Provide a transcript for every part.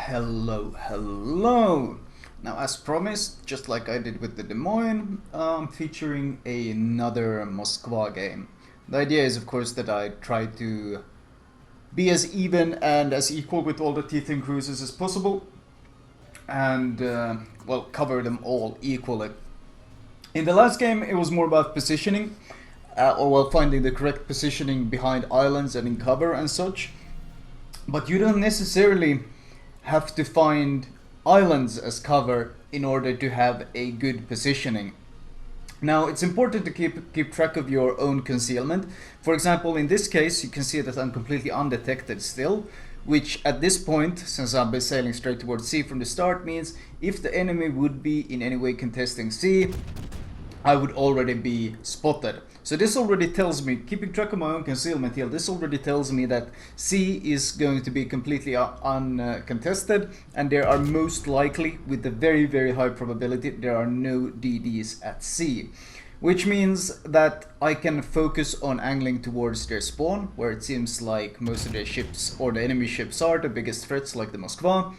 Hello. Now, as promised, just like I did with the Des Moines, I'm featuring another Moskva game. The idea is, of course, that I try to be as even and as equal with all the T-10 cruisers as possible, and well, cover them all equally. In the last game, it was more about positioning, or well, finding the correct positioning behind islands and in cover and such. But you don't necessarily have to find islands as cover in order to have a good positioning. Now, it's important to keep track of your own concealment. For example, in this case, you can see that I'm completely undetected still, which at this point, since I've been sailing straight towards sea from the start, means if the enemy would be in any way contesting sea, I would already be spotted. So this already tells me, keeping track of my own concealment here, this already tells me that C is going to be completely uncontested, and there are most likely, with a very high probability, there are no DDs at C. Which means that I can focus on angling towards their spawn, where it seems like most of their ships, or the enemy ships, are the biggest threats, like the Moskva.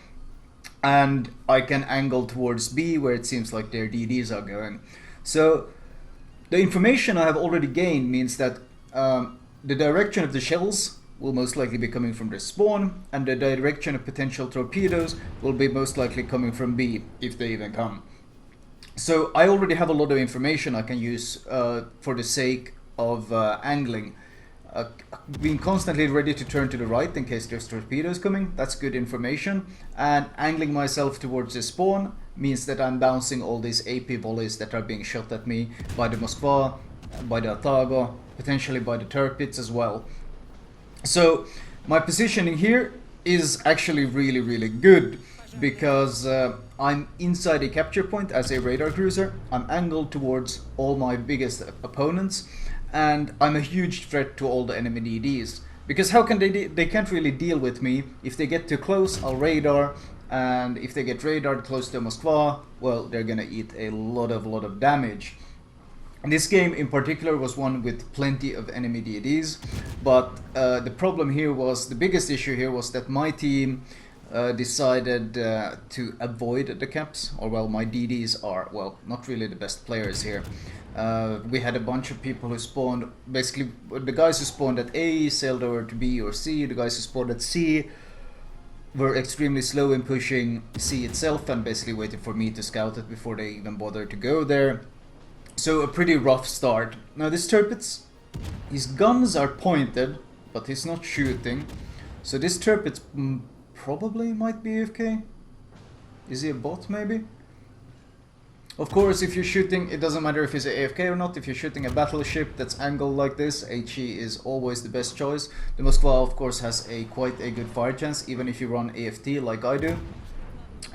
And I can angle towards B, where it seems like their DDs are going. So the information I have already gained means that the direction of the shells will most likely be coming from their spawn, and the direction of potential torpedoes will be most likely coming from B, if they even come. So I already have a lot of information I can use for the sake of angling. Being constantly ready to turn to the right in case there's torpedoes coming, that's good information. And angling myself towards the spawn means that I'm bouncing all these AP volleys that are being shot at me by the Moskva, by the Atago, potentially by the torpedoes as well. So my positioning here is actually really good, because I'm inside a capture point as a radar cruiser. I'm angled towards all my biggest opponents, and I'm a huge threat to all the enemy DDs. Because how can they can't really deal with me. If they get too close, I'll radar, and if they get radared close to Moskva, well, they're gonna eat a lot of damage. This game in particular was one with plenty of enemy DDs, but the problem here was, the biggest issue here was that my team decided to avoid the caps, or well, my DDs are, well, not really the best players here. We had a bunch of people who spawned, basically the guys who spawned at A sailed over to B or C, the guys who spawned at C were extremely slow in pushing C itself and basically waited for me to scout it before they even bothered to go there. So a pretty rough start. Now this Tirpitz, his guns are pointed, but he's not shooting. So this Tirpitz probably might be AFK. Is he a bot maybe? Of course, if you're shooting, it doesn't matter if he's AFK or not. If you're shooting a battleship that's angled like this, HE is always the best choice. The Moskva, of course, has quite a good fire chance, even if you run AFT like I do.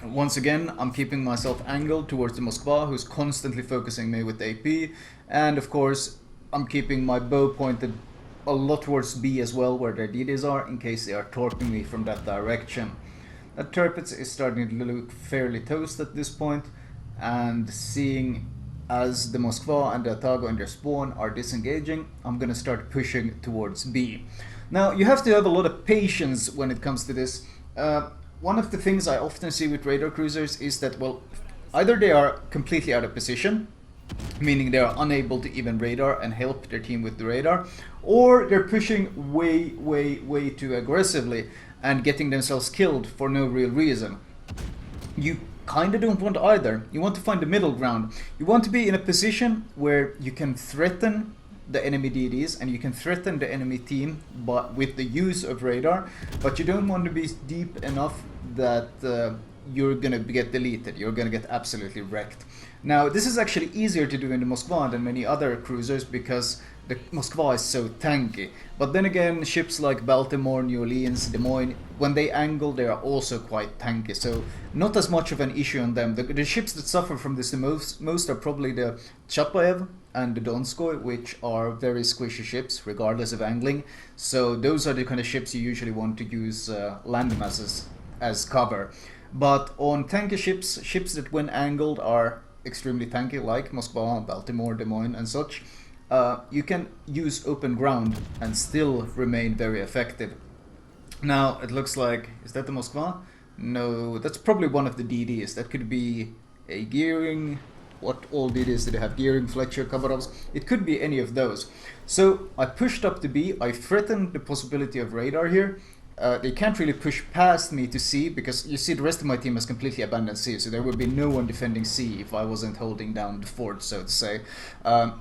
Once again, I'm keeping myself angled towards the Moskva, who's constantly focusing me with AP. And of course, I'm keeping my bow pointed a lot towards B as well, where their DDs are, in case they are torping me from that direction. That Tirpitz is starting to look fairly toast at this point. And seeing as the Moskva and the Atago and their spawn are disengaging, I'm gonna start pushing towards B. Now, you have to have a lot of patience when it comes to this. One of the things I often see with radar cruisers is that, well, either they are completely out of position, meaning they are unable to even radar and help their team with the radar, or they're pushing way too aggressively and getting themselves killed for no real reason. You kinda don't want either. You want to find the middle ground. You want to be in a position where you can threaten the enemy DDs and you can threaten the enemy team, but with the use of radar, but you don't want to be deep enough that you're gonna get deleted. You're gonna get absolutely wrecked. Now, this is actually easier to do in the Moskva than many other cruisers, because the Moskva is so tanky. But then again, ships like Baltimore, New Orleans, Des Moines, when they angle, they are also quite tanky. So not as much of an issue on them. The ships that suffer from this the most are probably the Chapaev and the Donskoy, which are very squishy ships, regardless of angling. So those are the kind of ships you usually want to use landmasses as cover. But on tanky ships, ships that when angled are extremely tanky, like Moskva, Baltimore, Des Moines and such, you can use open ground and still remain very effective. Now, it looks like, is that the Moskva? No, that's probably one of the DDs. That could be a gearing. What all DDs did they have? Gearing, Fletcher, Khabarovsk. It could be any of those. So I pushed up to B. I threatened the possibility of radar here. They can't really push past me to C because you see the rest of my team has completely abandoned C, so there would be no one defending C if I wasn't holding down the fort, so to say.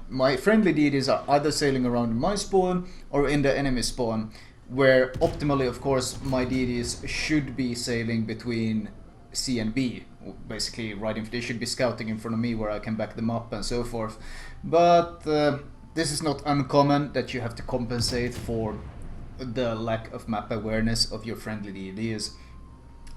My friendly DDs are either sailing around my spawn or in the enemy spawn, where optimally, of course, my DDs should be sailing between C and B. Basically, they should be scouting in front of me where I can back them up and so forth. But this is not uncommon that you have to compensate for the lack of map awareness of your friendly DDs.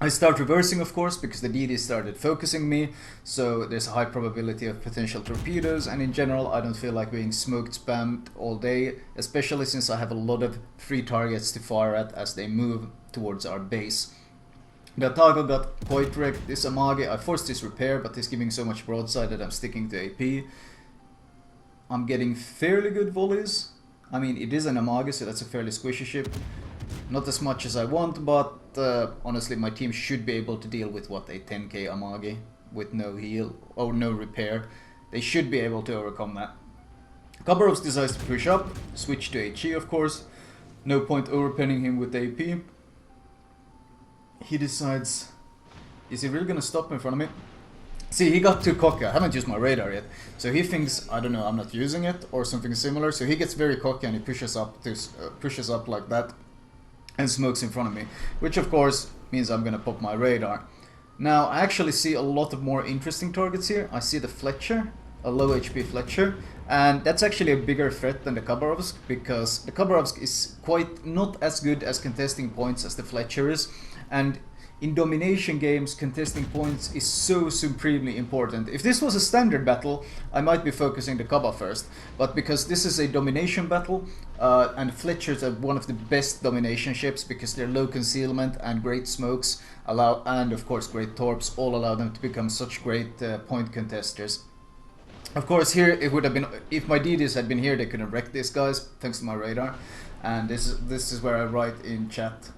I start reversing, of course, because the DD started focusing me, so there's a high probability of potential torpedoes, and in general I don't feel like being smoked spammed all day, especially since I have a lot of free targets to fire at as they move towards our base. The Atago got quite wrecked. This Amage, I forced his repair, but he's giving so much broadside that I'm sticking to AP. I'm getting fairly good volleys. I mean, it is an Amage, so that's a fairly squishy ship. Not as much as I want, but honestly, my team should be able to deal with what a 10k Amage with no heal or no repair. They should be able to overcome that. Khabarovsk decides to push up, switch to HE, of course. No point overpenning him with AP. He decides, is he really gonna stop in front of me? See, he got too cocky. I haven't used my radar yet, so he thinks, I don't know, I'm not using it or something similar. So he gets very cocky and he pushes up like that and smokes in front of me, which of course means I'm gonna pop my radar. Now I actually see a lot of more interesting targets here. I see the Fletcher, a low HP Fletcher, and that's actually a bigger threat than the Khabarovsk, because the Khabarovsk is quite not as good as contesting points as the Fletcher is, and in domination games, contesting points is so supremely important. If this was a standard battle, I might be focusing the Kaba first, but because this is a domination battle, and Fletchers are one of the best domination ships because they're low concealment and great smokes and of course great torps all allow them to become such great point contesters. Of course, here it would have been, if my DDs had been here, they could have wrecked these guys thanks to my radar. And this is where I write in chat.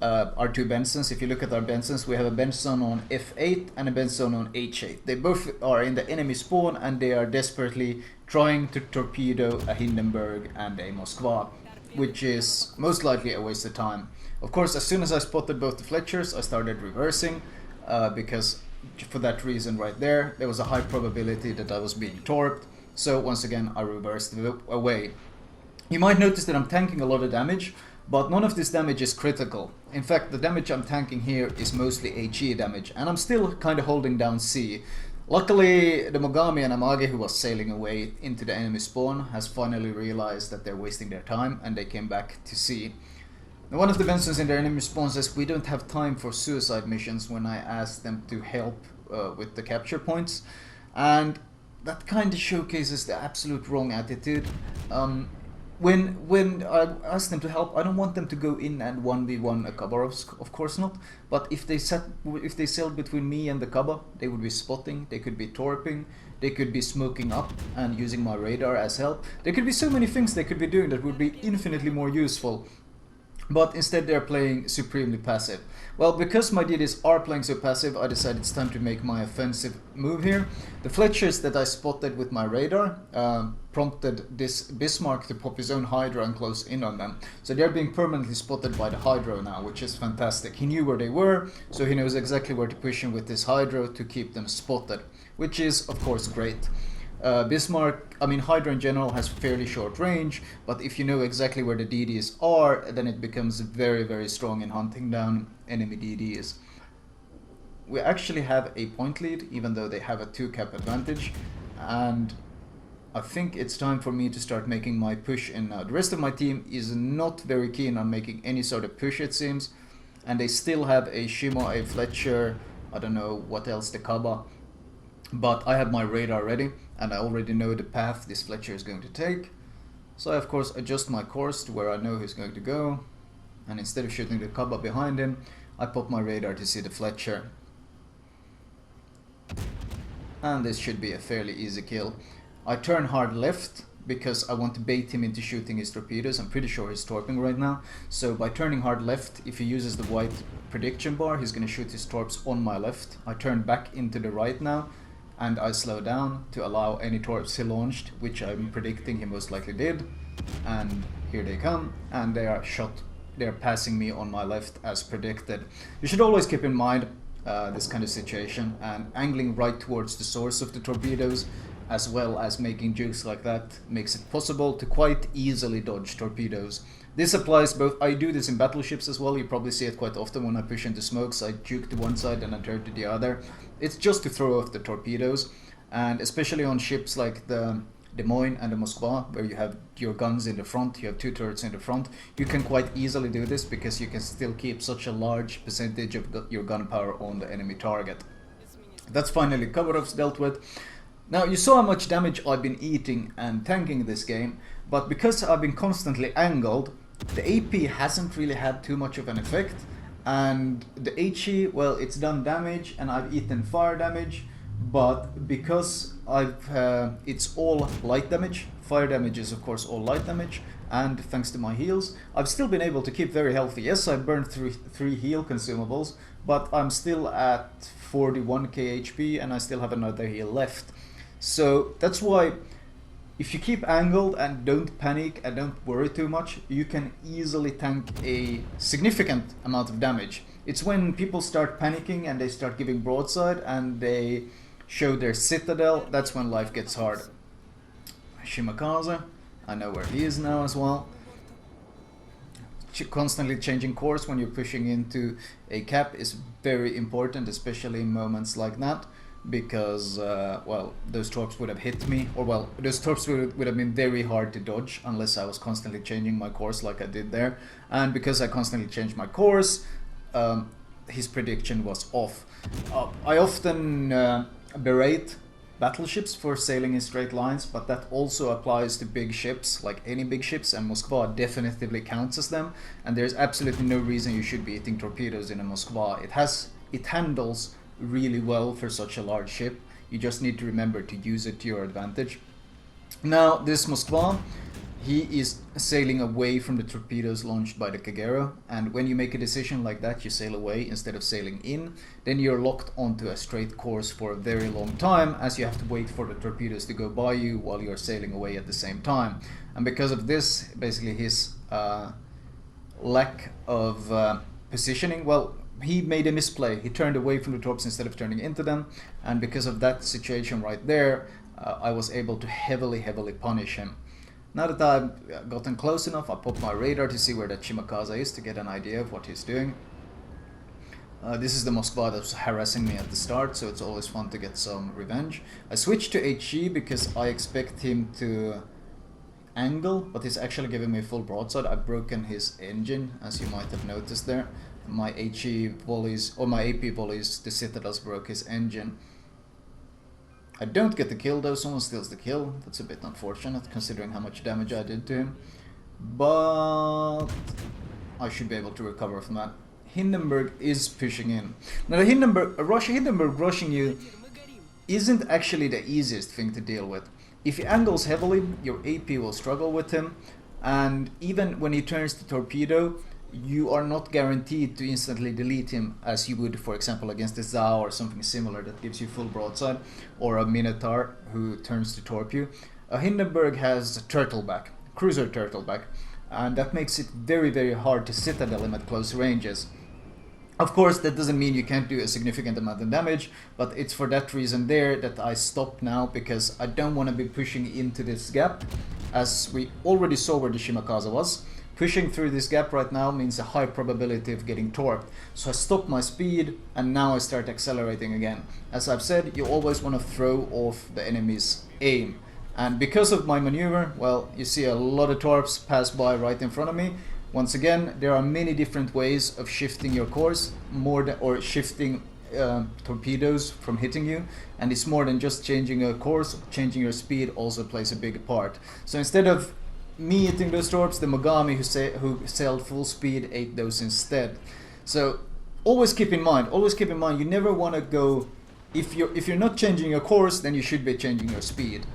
Our two Bensons. If you look at our Bensons, we have a Benson on F8 and a Benson on H8. They both are in the enemy spawn and they are desperately trying to torpedo a Hindenburg and a Moskva, which is most likely a waste of time. Of course, as soon as I spotted both the Fletchers, I started reversing because for that reason right there was a high probability that I was being torped. So once again, I reversed away. You might notice that I'm tanking a lot of damage, but none of this damage is critical. In fact, the damage I'm tanking here is mostly HE damage, and I'm still kind of holding down C. Luckily, the Mogami and Amage, who was sailing away into the enemy spawn, has finally realized that they're wasting their time, and they came back to C. Now, one of the Bensons in their enemy spawn says, we don't have time for suicide missions when I ask them to help with the capture points, and that kind of showcases the absolute wrong attitude. When I ask them to help, I don't want them to go in and 1v1 a Khabarovsk, of course not. But if they sailed between me and the Kaba, they would be spotting, they could be torping, they could be smoking up and using my radar as help. There could be so many things they could be doing that would be infinitely more useful. But instead they're playing supremely passive. Well, because my DDs are playing so passive, I decided it's time to make my offensive move here. The Fletchers that I spotted with my radar prompted this Bismarck to pop his own Hydra and close in on them. So they're being permanently spotted by the Hydro now, which is fantastic. He knew where they were, so he knows exactly where to push in with this Hydro to keep them spotted, which is of course great. Bismarck, I mean Hydra in general has fairly short range, but if you know exactly where the DDs are, then it becomes very, very strong in hunting down enemy DDs. We actually have a point lead, even though they have a 2-cap advantage, and I think it's time for me to start making my push in now. The rest of my team is not very keen on making any sort of push, it seems, and they still have a Shimo, a Fletcher, I don't know what else, the Kaba, but I have my radar ready, and I already know the path this Fletcher is going to take. So I of course adjust my course to where I know he's going to go, and instead of shooting the Kaba behind him, I pop my radar to see the Fletcher. And this should be a fairly easy kill. I turn hard left because I want to bait him into shooting his torpedoes. I'm pretty sure he's torping right now. So by turning hard left, if he uses the white prediction bar, he's going to shoot his torps on my left. I turn back into the right now, and I slow down to allow any torps he launched, which I'm predicting he most likely did. And here they come, and they are shot. They're passing me on my left as predicted. You should always keep in mind this kind of situation, and angling right towards the source of the torpedoes, as well as making jukes like that, makes it possible to quite easily dodge torpedoes. This applies both, I do this in battleships as well, you probably see it quite often when I push into smokes. I juke to one side and I turn to the other. It's just to throw off the torpedoes, and especially on ships like the Des Moines and the Moskva, where you have your guns in the front, you have 2 turrets in the front, you can quite easily do this because you can still keep such a large percentage of your gunpowder on the enemy target. That's finally cover-ups dealt with. Now, you saw how much damage I've been eating and tanking this game, but because I've been constantly angled, the AP hasn't really had too much of an effect, and the HE, well, it's done damage and I've eaten fire damage, but because it's all light damage, fire damage is of course all light damage, and thanks to my heals, I've still been able to keep very healthy. Yes, I burned through 3 heal consumables, but I'm still at 41k HP and I still have another heal left. So that's why if you keep angled and don't panic and don't worry too much, you can easily tank a significant amount of damage. It's when people start panicking and they start giving broadside and they show their citadel, that's when life gets hard. Shimakaze, I know where he is now as well. Constantly changing course when you're pushing into a cap is very important, especially in moments like that, because well, those torps would have hit me, or well, those torps would have been very hard to dodge unless I was constantly changing my course like I did there. And because I constantly changed my course, his prediction was off. I often berate battleships for sailing in straight lines, but that also applies to big ships, like any big ships, and Moskva definitively counts as them, and there's absolutely no reason you should be eating torpedoes in a Moskva. It handles really well for such a large ship. You just need to remember to use it to your advantage. Now, this Moskva, he is sailing away from the torpedoes launched by the Kagero, and when you make a decision like that, you sail away instead of sailing in, then you're locked onto a straight course for a very long time, as you have to wait for the torpedoes to go by you while you're sailing away at the same time. And because of this, basically his lack of positioning, well, he made a misplay. He turned away from the torps instead of turning into them, and because of that situation right there, I was able to heavily punish him. Now that I've gotten close enough, I popped my radar to see where that Shimakaze is to get an idea of what he's doing. This is the Moskva that was harassing me at the start, so it's always fun to get some revenge. I switched to HE because I expect him to angle, but he's actually giving me full broadside. I've broken his engine, as you might have noticed there. My HE volleys, or my AP volleys, the Citadels broke his engine. I don't get the kill though, someone steals the kill. That's a bit unfortunate considering how much damage I did to him. But I should be able to recover from that. Hindenburg is pushing in. Now the Hindenburg rushing you isn't actually the easiest thing to deal with. If he angles heavily, your AP will struggle with him, and even when he turns to torpedo, you are not guaranteed to instantly delete him as you would, for example, against a Zao or something similar that gives you full broadside, or a Minotaur who turns to torp you. A Hindenburg has turtleback, cruiser turtleback, and that makes it very hard to citadel him at close ranges. Of course, that doesn't mean you can't do a significant amount of damage, but it's for that reason there that I stopped now, because I don't want to be pushing into this gap, as we already saw where the Shimakaze was. Pushing through this gap right now means a high probability of getting torped. So I stopped my speed and now I start accelerating again. As I've said, you always want to throw off the enemy's aim. And because of my maneuver, well, you see a lot of torps pass by right in front of me. Once again, there are many different ways of shifting your course, or shifting torpedoes from hitting you, and it's more than just changing a course. Changing your speed also plays a big part. So instead of me eating those torps, the Mogami who sailed full speed ate those instead. So always keep in mind, you never want to go, if you're not changing your course, then you should be changing your speed.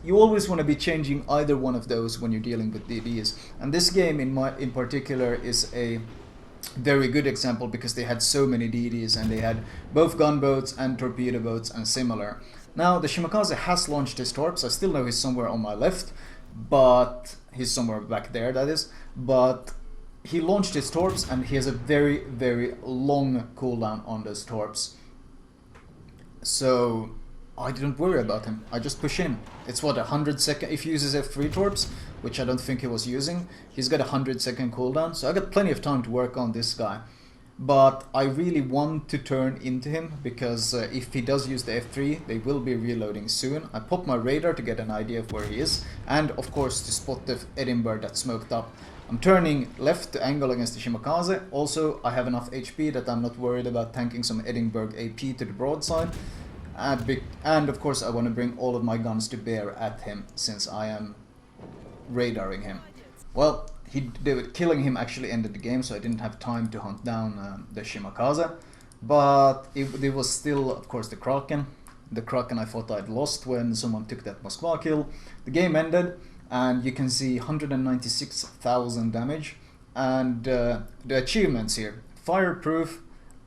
You always want to be changing either one of those when you're dealing with DDs. And this game in particular is a very good example because they had so many DDs and they had both gunboats and torpedo boats and similar. Now the Shimakaze has launched his torps. I still know he's somewhere on my left, but he's somewhere back there, that is. But he launched his torps and he has a very, very long cooldown on those torps. So I didn't worry about him. I just push in. It's what, 100 second, if he uses F3 torps, which I don't think he was using, he's got a 100-second cooldown, so I got plenty of time to work on this guy. But I really want to turn into him, because if he does use the F3, they will be reloading soon. I pop my radar to get an idea of where he is, and of course to spot the Edinburgh that smoked up. I'm turning left to angle against the Shimakaze. Also, I have enough HP that I'm not worried about tanking some Edinburgh AP to the broadside. And of course I want to bring all of my guns to bear at him, since I am radaring him. Well, killing him actually ended the game, so I didn't have time to hunt down the Shimakaze. But it was still, of course, the Kraken. The Kraken I thought I'd lost when someone took that Moskva kill. The game ended, and you can see 196,000 damage. And the achievements here: Fireproof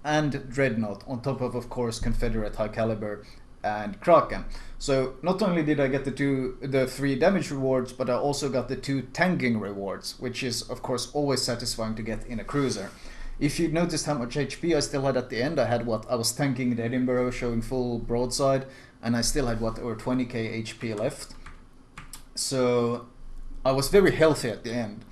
and Dreadnought, on top of course, Confederate High Caliber and Kraken. So not only did I get the 3 damage rewards, but I also got the 2 tanking rewards, which is of course always satisfying to get in a cruiser. If you noticed how much HP I still had at the end, I was tanking the Edinburgh, showing full broadside, and I still had over 20k HP left. So I was very healthy at the end,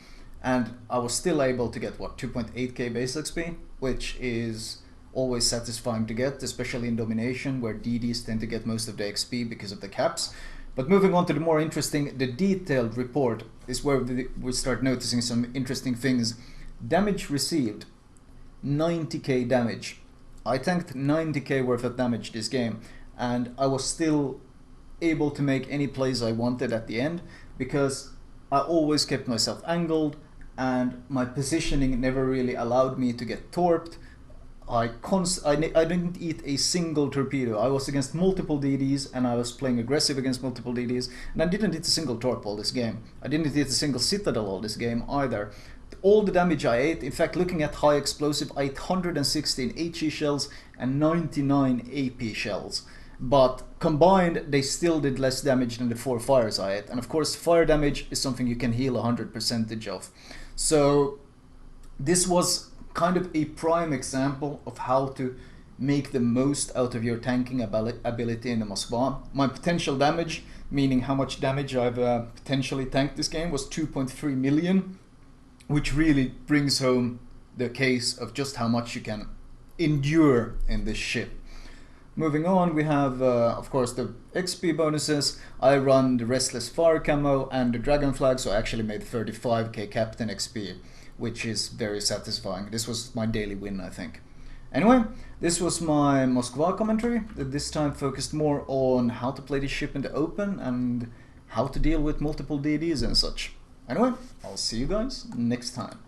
and I was still able to get 2.8k base XP, which is always satisfying to get, especially in domination, where DDs tend to get most of the XP because of the caps. But moving on to the more interesting, the detailed report is where we start noticing some interesting things. Damage received, 90k damage. I tanked 90k worth of damage this game, and I was still able to make any plays I wanted at the end, because I always kept myself angled, and my positioning never really allowed me to get torped. I didn't eat a single torpedo. I was against multiple DDs, and I was playing aggressive against multiple DDs, and I didn't eat a single torp all this game. I didn't eat a single citadel all this game either. All the damage I ate, in fact, looking at high explosive, I ate 116 HE shells and 99 AP shells. But combined, they still did less damage than the 4 fires I ate. And of course, fire damage is something you can heal 100% of. So this was kind of a prime example of how to make the most out of your tanking ability in the Moskva. My potential damage, meaning how much damage I've potentially tanked this game, was 2.3 million, which really brings home the case of just how much you can endure in this ship. Moving on, we have of course the XP bonuses. I run the Restless Fire camo and the Dragon Flag, so I actually made 35k Captain XP, which is very satisfying. This was my daily win, I think. Anyway, this was my Moskva commentary, that this time focused more on how to play this ship in the open and how to deal with multiple DDs and such. Anyway, I'll see you guys next time.